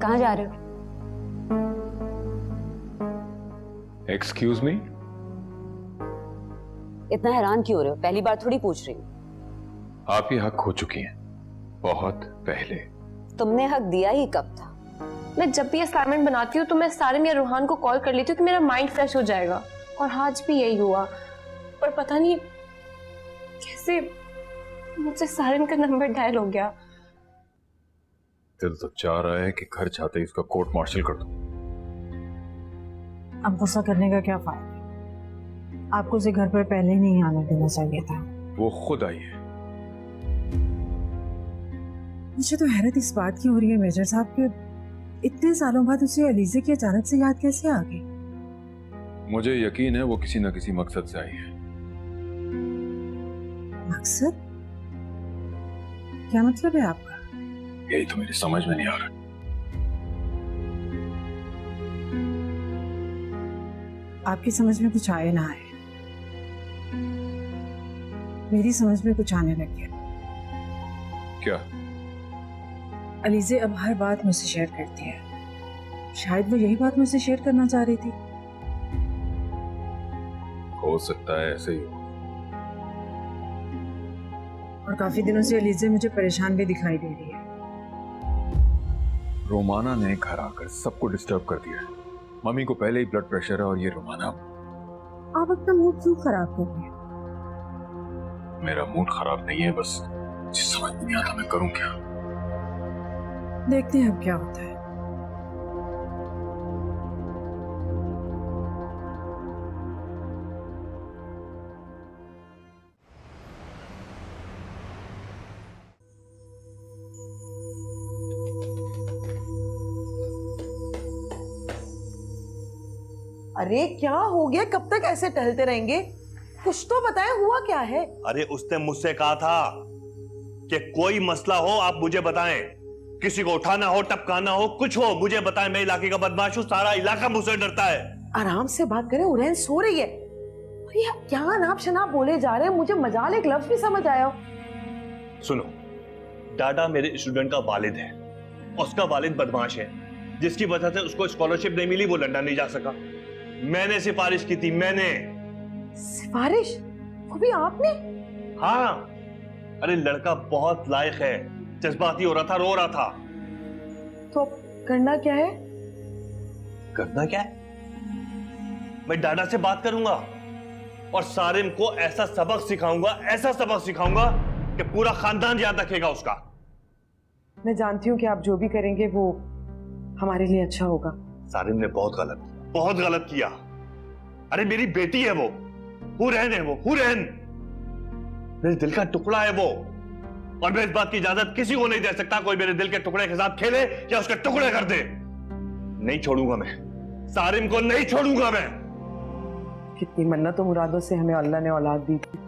कहाँ जा रहे हो? Excuse me? इतना हैरान क्यों हो रहे हो? पहली बार थोड़ी पूछ रही हूँ। आप ये हक खो चुकी हैं बहुत पहले। तुमने हक दिया ही कब था? मैं जब भी असाइनमेंट बनाती हूँ तो मैं सारिन या रूहान को कॉल कर लेती हूँ कि मेरा माइंड फ्रेश हो जाएगा, और आज भी यही हुआ। पर पता नहीं कैसे मुझसे सारिन का नंबर डायल हो गया। दिल तो चाह रहा है कि घर जाते ही इसका कोर्ट मार्शल कर दूं। अब गुस्सा करने का क्या फायदा? आपको उसे घर पर पहले ही नहीं आने देना चाहिए था। वो खुद आई है। मुझे तो हैरत इस बात की हो रही है मेजर साहब कि इतने सालों बाद उसे अलीजे की अचानक से याद कैसे आ गई? मुझे यकीन है वो किसी न किसी मकसद से आई है। मकसद? क्या मतलब है आपका? यही तो मेरी समझ में नहीं आ रहा। आपकी समझ में कुछ आए ना आए, मेरी समझ में कुछ आने लग गया। क्या? अलीजे अब हर बात मुझसे शेयर करती है। शायद वो यही बात मुझसे शेयर करना चाह रही थी। हो सकता है ऐसे ही हो। और काफी दिनों से अलीजे मुझे परेशान भी दिखाई दे रही है। रोमाना ने घर आकर सबको डिस्टर्ब कर दिया है। मम्मी को पहले ही ब्लड प्रेशर है और ये रोमाना। आप अपना मूड क्यों खराब कर रहे हैं? मेरा मूड खराब नहीं है, बस मुझे समझ नहीं आता मैं करूं क्या। देखते हैं अब क्या होता है। अरे क्या हो गया? कब तक ऐसे टहलते रहेंगे? कुछ तो बताएं, हुआ क्या है? अरे उसने मुझसे कहा था कि कोई मसला हो आप मुझे बताएं, किसी को उठाना हो, टपकाना हो, कुछ हो मुझे बताएं। मैं इलाके का बदमाश हूं, सारा इलाका मुझसे डरता है। आराम से बात करें, उरैन सो रही है। अरे आप क्या अनाप शनाप बोले जा रहे हैं? मुझे मजाल एक लफ्ज भी समझ आया हो। सुनो, डाडा मेरे स्टूडेंट का वालिद है, उसका वालिद बदमाश है, जिसकी वजह से उसको स्कॉलरशिप नहीं मिली, वो लंदन नहीं जा सका। मैंने सिफारिश की थी, मैंने। सिफारिश? वो भी आपने? हाँ, अरे लड़का बहुत लायक है, जज्बाती हो रहा था, रो रहा था। तो करना क्या है? करना क्या है? मैं डाडा से बात करूंगा और सारिम को ऐसा सबक सिखाऊंगा, ऐसा सबक सिखाऊंगा कि पूरा खानदान याद रखेगा उसका। मैं जानती हूँ कि आप जो भी करेंगे वो हमारे लिए अच्छा होगा। सारिम ने बहुत गलत किया। अरे मेरी बेटी है वो, हुरैन है वो, हुरैन मेरे दिल का टुकड़ा है वो, और मैं इस बात की इजाजत किसी को नहीं दे सकता कोई मेरे दिल के टुकड़े के साथ खेले या उसके टुकड़े कर दे। नहीं छोड़ूंगा मैं सारिम को, नहीं छोड़ूंगा मैं। कितनी मन्नतों मुरादों से हमें अल्लाह ने औलाद दी थी,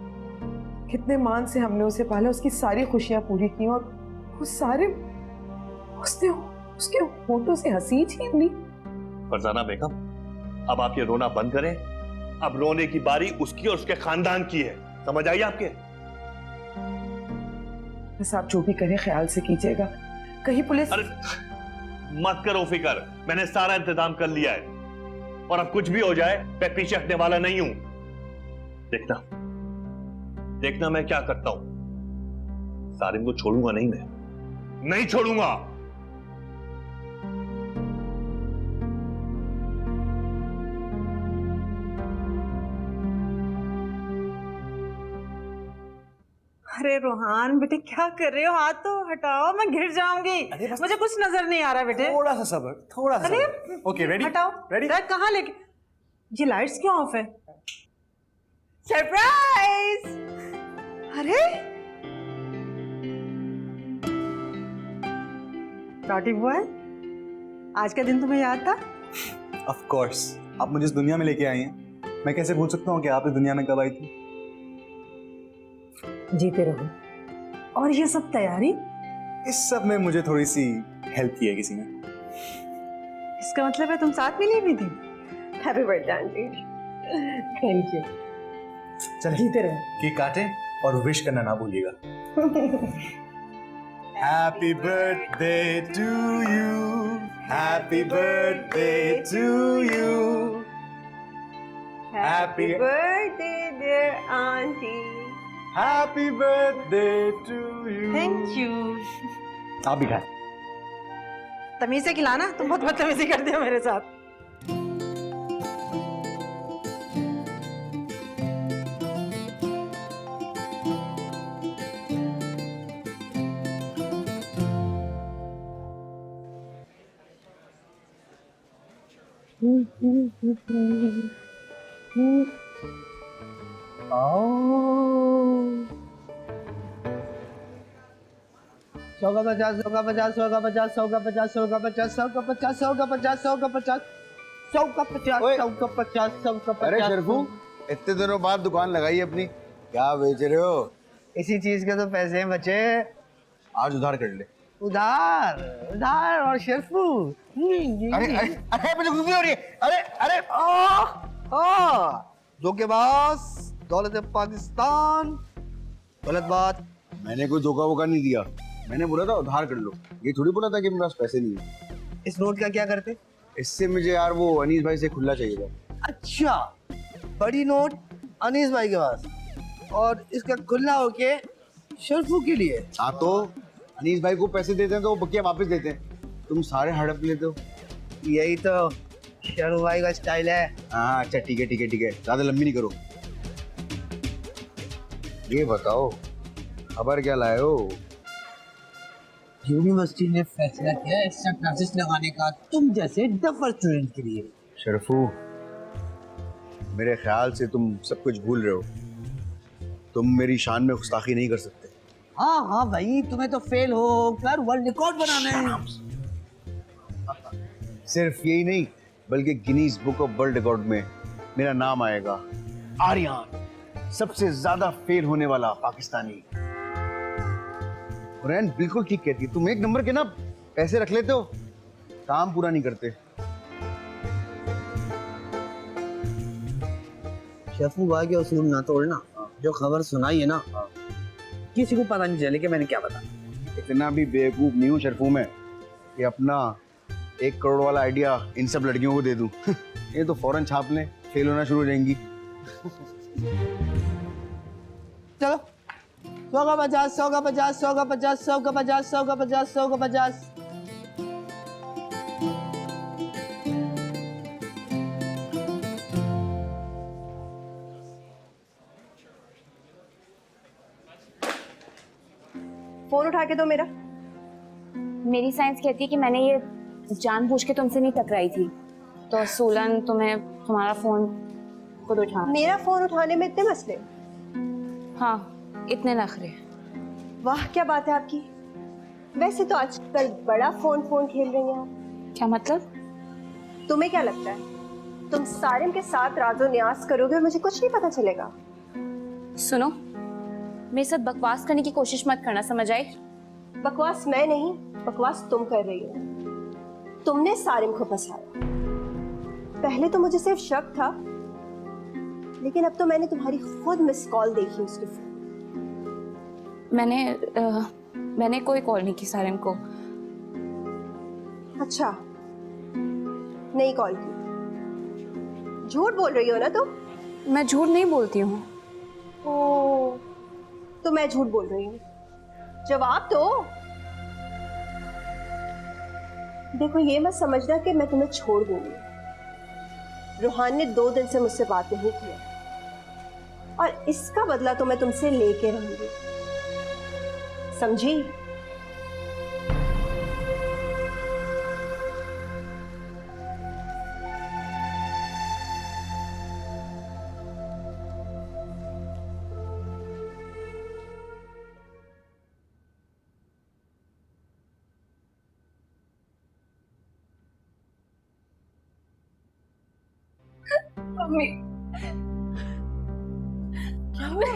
कितने मान से हमने उसे पाला, उसकी सारी खुशियां पूरी की, और वो सारिम उसके होठों से हंसी छीन ली। फरजाना बेगम, अब आप ये रोना बंद करें। अब रोने की बारी उसकी और उसके खानदान की है, समझ आई आपके? बस आप जो भी करें ख्याल से कीजिएगा, कहीं पुलिस। अरे मत करो फिक्र, मैंने सारा इंतजाम कर लिया है, और अब कुछ भी हो जाए मैं पीछे हटने वाला नहीं हूं। देखना मैं क्या करता हूं। सारिम को छोड़ूंगा नहीं, मैं नहीं छोड़ूंगा। अरे रोहान बेटे, क्या कर रहे हो? हाथ तो हटाओ, मैं गिर जाऊंगी। मुझे कुछ नजर नहीं आ रहा बेटे। थोड़ा सा सब्र, थोड़ा सा। अरे ओके, रेडी? हटाओ। रेडी? कहाँ लेके? ये लाइट्स क्यों ऑफ है? सरप्राइज! अरे नॉटी बॉय, आज का दिन तुम्हें याद था? ऑफ कोर्स, आप मुझे इस दुनिया में लेके आई हैं। मैं कैसे भूल सकता हूँ कि आप इस दुनिया में कब आई थी। जीते रहो। और ये सब तैयारी? इस सब में मुझे थोड़ी सी हेल्प की है किसी ने। इसका मतलब है तुम साथ में नहीं भी थी? Happy birthday aunty. Thank you. चलिए जीते रहो। केक काटें और विश करना ना भूलिएगा। Happy birthday to you. Happy birthday to you. Happy birthday, dear auntie. Happy birthday to you. Thank you. आप भी खाएं। तमीज से खिलाना, तुम बहुत बदतमीजी करते हो मेरे साथ। सौ का 50, 100 का 50, 100 का 50, 100 का 50, 100 का 50, 100 का 50, 100 का 50, 100 का 50, 100 का 50, 100 का 50, 100 का 50। अरे शरफू, इतने दिनों बाद दुकान लगाई अपनी, क्या बेच रहे हो? इसी चीज के तो पैसे हैं बचे। आज उधार कर ले। उधार, उधार और शरफू। अरे अरे अरे मुझे गुस्सा हो रही है। अरे अरे धोखेबाज, दौलत पाकिस्तान, गलत बात। मैंने कोई धोखा वोखा नहीं दिया, मैंने बोला था उधार कर लो। ये थोड़ी बोला था कि मेरे पास पैसे नहीं है। इस नोट का क्या करते? इससे मुझे यार वो अनीस भाई से खुला चाहिए था। अच्छा, बड़ी नोट अनीस भाई के पास और इसका खुला होके शरफू के लिए। हाँ तो अनीस भाई को पैसे देते हैं तो वो बकिया वापस देते हैं, तुम सारे हड़प लेते हो। यही तो शरफू भाई का स्टाइल है। हाँ अच्छा ठीक है ठीक है ठीक है, ज्यादा लंबी नहीं करो। ये बताओ खबर क्या लाए हो? यूनिवर्सिटी ने फैसला किया एक्स्ट्रा क्लासेस लगाने का तुम जैसे डफर स्टूडेंट के लिए। शरफू, मेरे ख्याल से तुम सब कुछ भूल रहे हो। तुम मेरी शान में गुस्ताखी नहीं कर सकते। हाँ हाँ भाई, तुम्हें तो फेल हो कर वर्ल्ड रिकॉर्ड बनाना है। सिर्फ यही नहीं बल्कि Guinness book of world record में मेरा नाम आएगा। आर्यन, सबसे ज्यादा फेल होने वाला पाकिस्तानी। रैन बिल्कुल ठीक कहती है, तुम एक नंबर के ना पैसे रख लेते हो, काम पूरा नहीं करते। शरफू भाई के उसूल ना तोड़ना। जो खबर सुनाई है ना, किसी को पता नहीं चले कि मैंने क्या बताया। इतना भी बेवकूफ नहीं हूँ शरफू में कि अपना 1 करोड़ वाला आइडिया इन सब लड़कियों को दे दूं। ये तो फौरन छाप लें, फेल होना शुरू हो जाएंगी। चलो 100 का 50, 100 का 50, 100 का 50, 100 का 50, 100 का 50, 100 का 50। फोन उठा के दो मेरा। मेरी साइंस कहती है कि मैंने ये जानबूझ के तुमसे नहीं टकराई थी, तो सोलन तुम्हें तुम्हारा फोन खुद उठा। मेरा फोन उठाने में इतने मसले? हाँ, इतने नखरे। वाह क्या बात है आपकी। वैसे तो आजकल बड़ा फोन खेल रही हैं आप। क्या मतलब? तुम्हें क्या लगता है तुम सारिम के साथ राजो न्यास करोगे और मुझे कुछ नहीं पता चलेगा? सुनो, मेरे साथ बकवास करने की कोशिश मत करना, समझ आई? बकवास मैं नहीं, बकवास तुम कर रही हो। तुमने सारिम को फंसाया। पहले तो मुझे सिर्फ शक था, लेकिन अब तो मैंने तुम्हारी खुद मिस कॉल देखी उसके फोन। मैंने कोई कॉल नहीं की सारिम को। अच्छा, नहीं कॉल की। झूठ बोल रही हो ना तुम? मैं झूठ नहीं बोलती हूँ। ओ, तो मैं झूठ बोल रही हूँ। जवाब दो। देखो, ये मत समझना कि मैं तुम्हें छोड़ दूंगी। रूहान ने 2 दिन से मुझसे बात नहीं की और इसका बदला तो मैं तुमसे लेके रहूंगी, समझी? मम्मी, क्या हुआ?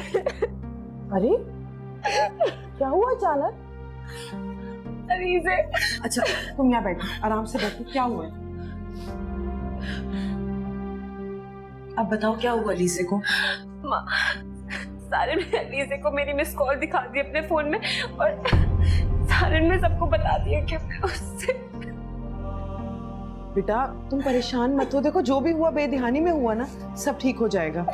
अरे क्या हुआ अचानक? अनीसे। अच्छा तुम यहाँ बैठो, आराम से बैठो। क्या हुआ है? अब बताओ क्या हुआ अलीसे को? माँ, सारिन ने अलीज़े को मेरी मिस कॉल दिखा दी अपने फोन में और सारिन ने सबको बता दिया कि मैं उससे। बेटा तुम परेशान मत हो, देखो जो भी हुआ बेध्यानी में हुआ ना, सब ठीक हो जाएगा।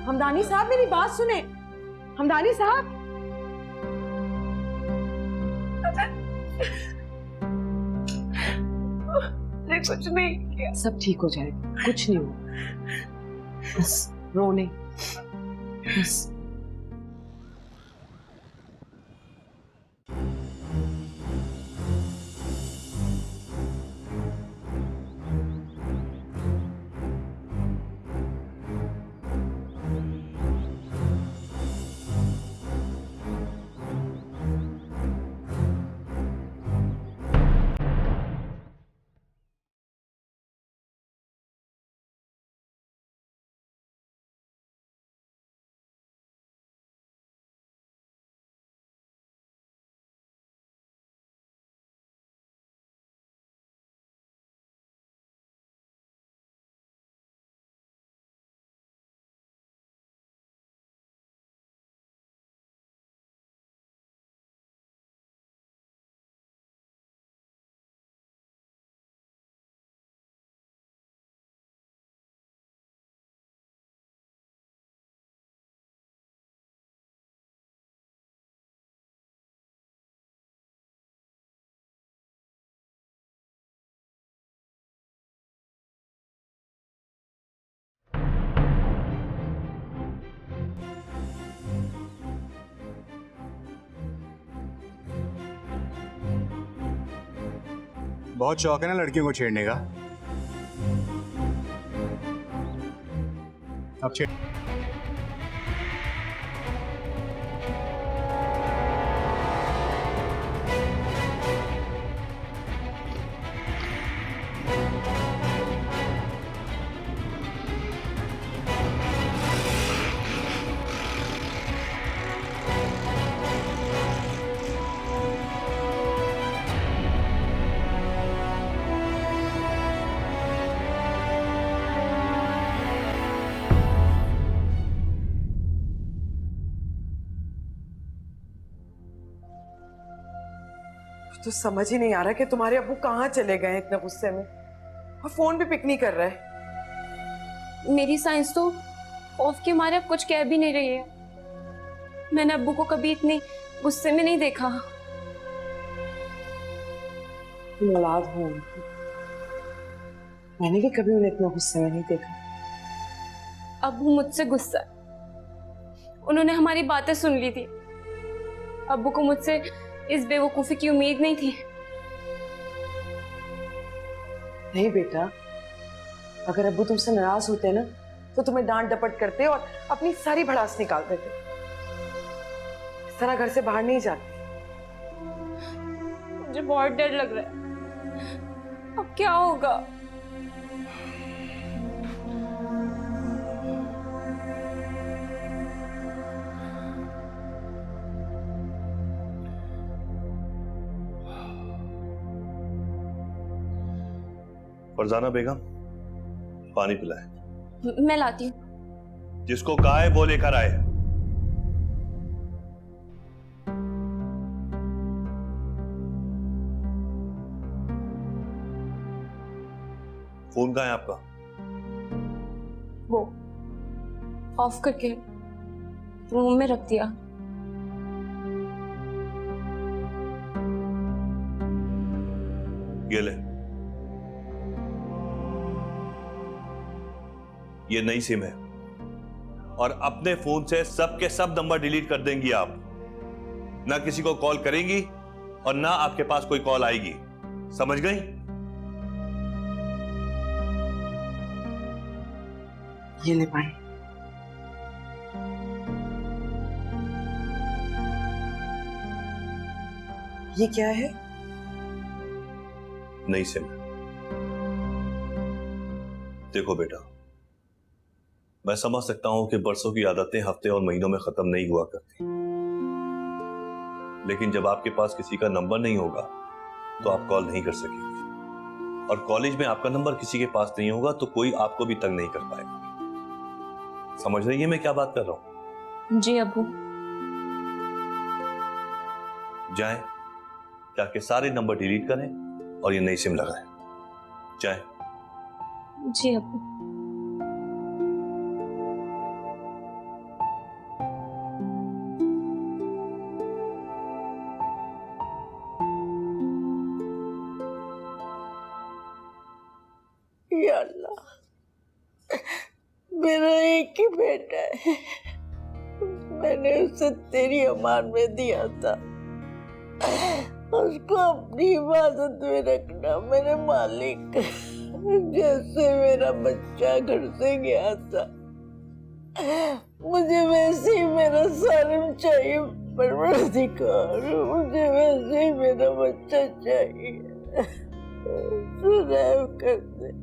हमदानी साहब मेरी बात सुने, हमदानी साहब। मैंने कुछ नहीं किया। सब ठीक हो जाएगा, कुछ नहीं होगा, बस रो नहीं, बस। बहुत शौक है ना लड़कियों को छेड़ने का। अब छेड़। तो समझ ही नहीं आ रहा कि तुम्हारे अब्बू कहाँ चले गए इतने गुस्से में, और फोन भी पिक नहीं कर रहे। मेरी साइंस तो खौफ के मारे अब कुछ कह भी नहीं रही है। मैंने अब्बू को कभी इतने गुस्से में नहीं देखा। तुम औलाद हो उनकी, मैंने भी कभी उन्हें इतना गुस्से में नहीं देखा। अब्बू मुझसे गुस्सा, उन्होंने हमारी बातें सुन ली थी। अब्बू को मुझसे इस बेवकूफी की उम्मीद नहीं थी। नहीं बेटा, अगर अब्बू तुमसे नाराज होते ना तो तुम्हें डांट डपट करते और अपनी सारी भड़ास निकाल देते। इस तरह घर से बाहर नहीं जाते। मुझे बहुत डर लग रहा है, अब क्या होगा? फरजाना बेगम, पानी पिलाए। मैं लाती हूँ। जिसको कहा है वो लेकर आए। फोन कहाँ है आपका? वो ऑफ करके रूम में रख दिया। ये ले, ये नई सिम है और अपने फोन से सब के सब नंबर डिलीट कर देंगी आप। ना किसी को कॉल करेंगी और ना आपके पास कोई कॉल आएगी, समझ गई? ये ले पानी। ये क्या है? नई सिम है। देखो बेटा, मैं समझ सकता हूं कि बरसों की आदतें हफ्ते और महीनों में खत्म नहीं हुआ करती, लेकिन जब आपके पास किसी का नंबर नहीं होगा तो आप कॉल नहीं कर सकेंगे, और कॉलेज में आपका नंबर किसी के पास नहीं होगा तो कोई आपको भी तंग नहीं कर पाएगा। समझ रही है मैं क्या बात कर रहा हूं? जी अब्बू। जाएं, जाके सारे नंबर डिलीट करें और ये नई सिम लगाएं। जाएं। जी अब्बू। या अल्लाह, मेरा एक ही बेटा है, मैंने उसे तेरी अमान में दिया था, उसको अपनी हिफाजत में रखना मेरे मालिक। जैसे मेरा बच्चा घर से गया था, मुझे वैसे ही मेरा सालिम चाहिए। परवरदिगार, मुझे वैसे ही मेरा बच्चा चाहिए। रहम कर दे।